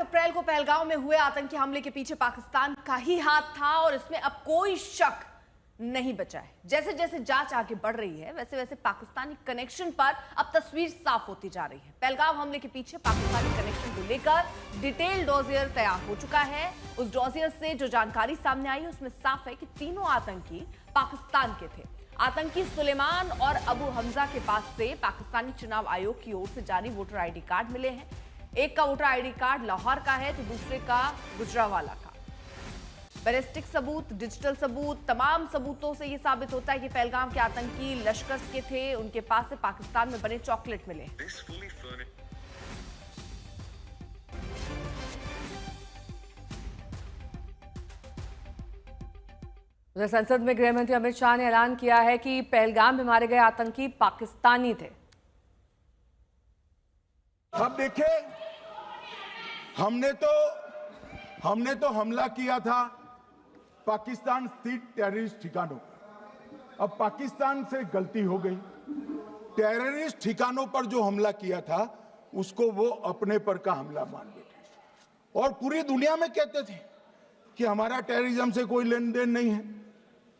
अप्रैल को पहलगाम में हुए आतंकी हमले के पीछे पाकिस्तान का ही हाथ था और इसमें अब कोई शक नहीं बचा है। जैसे जैसे जांच आगे बढ़ रही है वैसे वैसे पाकिस्तानी कनेक्शन पर अब तस्वीर साफ होती जा रही है। पहलगाम हमले के पीछे पाकिस्तानी कनेक्शन को लेकर डिटेल डॉसियर तैयार हो चुका है। उस डॉसियर से जो जानकारी सामने आई उसमें साफ है कि तीनों आतंकी पाकिस्तान के थे। आतंकी सुलेमान और अबू हमजा के पास से पाकिस्तानी चुनाव आयोग की ओर से जारी वोटर आईडी कार्ड मिले हैं। एक का वोटर आईडी कार्ड लाहौर का है तो दूसरे का गुजरावाला का। बैलिस्टिक सबूत, डिजिटल सबूत, तमाम सबूतों से यह साबित होता है कि पहलगाम के आतंकी लश्कर के थे। उनके पास से पाकिस्तान में बने चॉकलेट मिले। उधर संसद में गृह मंत्री अमित शाह ने ऐलान किया है कि पहलगाम में मारे गए आतंकी पाकिस्तानी थे। अब देखिए, हमने तो हमला किया था पाकिस्तान स्थित टेररिस्ट ठिकानों पर। अब पाकिस्तान से गलती हो गई। टेररिस्ट ठिकानों पर जो हमला किया था उसको वो अपने पर का हमला मान बैठे और पूरी दुनिया में कहते थे कि हमारा टेररिज्म से कोई लेन देन नहीं है।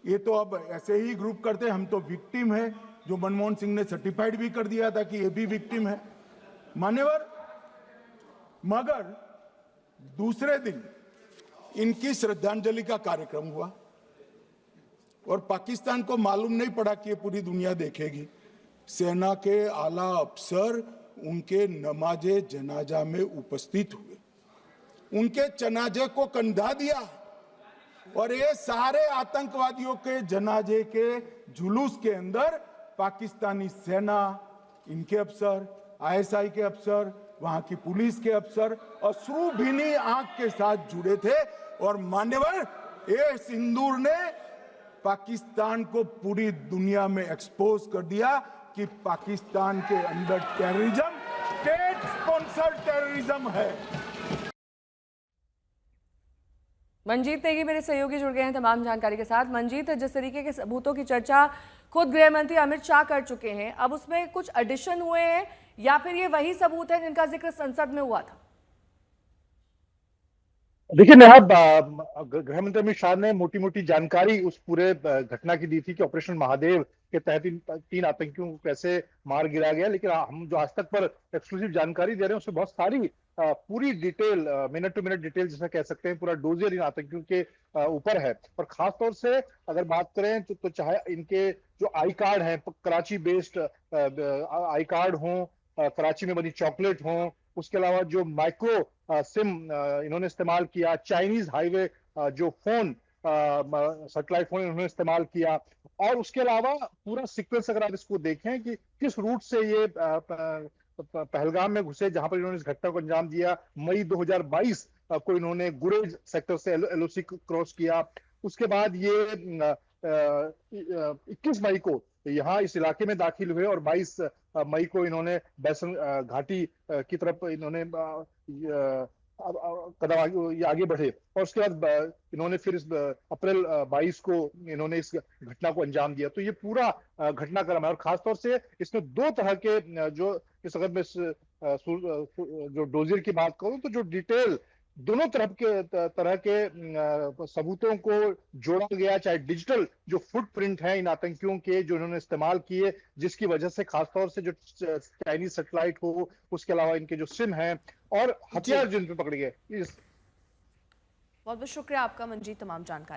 ये तो अब ऐसे ही ग्रुप करते, हम तो विक्टिम है, जो मनमोहन सिंह ने सर्टिफाइड भी कर दिया था कि ये भी विक्टिम है। मान्यवर, मगर दूसरे दिन इनकी श्रद्धांजलि का कार्यक्रम हुआ और पाकिस्तान को मालूम नहीं पड़ा कि ये पूरी दुनिया देखेगी। सेना के आला अफसर उनके नमाजे जनाजा में उपस्थित हुए, उनके जनाजे को कंधा दिया और ये सारे आतंकवादियों के जनाजे के जुलूस के अंदर पाकिस्तानी सेना, इनके अफसर, आईएसआई के अफसर, वहां की पुलिस के अफसर अश्रु भीनी आंख के साथ जुड़े थे। और मान्यवर, ये सिंदूर ने पाकिस्तान को पूरी दुनिया में एक्सपोज कर दिया कि पाकिस्तान के अंदर टेररिज्म स्टेट स्पॉन्सर्ड टेररिज्म है। मंजीत नेगी मेरे सहयोगी जुड़ गए हैं तमाम जानकारी के साथ। मंजीत, जिस तरीके के सबूतों की चर्चा खुद गृह मंत्री अमित शाह कर चुके हैं, अब उसमें कुछ एडिशन हुए हैं या फिर ये वही सबूत है जिनका जिक्र संसद में हुआ था? देखिए नेहा, गृह मंत्री अमित शाह ने मोटी मोटी जानकारी उस पूरे घटना की दी थी कि ऑपरेशन महादेव के तहत तीन आतंकियों को कैसे मार गिरा गया। लेकिन हम जो आज तक पर एक्सक्लूसिव जानकारी दे रहे हैं उसमें बहुत सारी पूरी detail, minute to minute detail जिसे कह सकते हैं, पूरा डोजियर इन आतंकियों के ऊपर है। और खास तौर से अगर बात करें तो चाहे इनके जो आई कार्ड है, कराची बेस्ड आई कार्ड हो, कराची में बनी चॉकलेट हो, उसके अलावा जो माइक्रो सिम इन्होंने इस्तेमाल किया, चाइनीज हाईवे जो फोन, सैटेलाइट फोन इन्होंने इस्तेमाल किया, और उसके अलावा पूरा सीक्वेंस अगर आप इसको देखें कि किस रूट से ये पहलगाम में घुसे, जहां पर इन्होंने इस घटना को अंजाम दिया। मई 2022 को इन्होंने गुरेज सेक्टर से एलओसी क्रॉस किया। उसके बाद ये 21 मई को यहाँ इस इलाके में दाखिल हुए और 22 मई को इन्होंने बैसन घाटी की तरफ इन्होंने कदम आगे बढ़े और उसके बाद इन्होंने फिर इस अप्रैल 22 को इन्होंने इस घटना को अंजाम दिया। तो ये पूरा घटनाक्रम है और खासतौर से इसमें दो तरह के जो इस अगर मैं जो डोजियर की बात करूं तो जो डिटेल दोनों तरह के सबूतों को जोड़ा गया, चाहे डिजिटल जो फुटप्रिंट है इन आतंकियों के जो इन्होंने इस्तेमाल किए, जिसकी वजह से खासतौर से जो चाइनीज सैटेलाइट हो, उसके अलावा इनके जो सिम हैं और हथियार जिन पे पकड़े गए। बहुत बहुत शुक्रिया आपका मंजीत, तमाम जानकारी।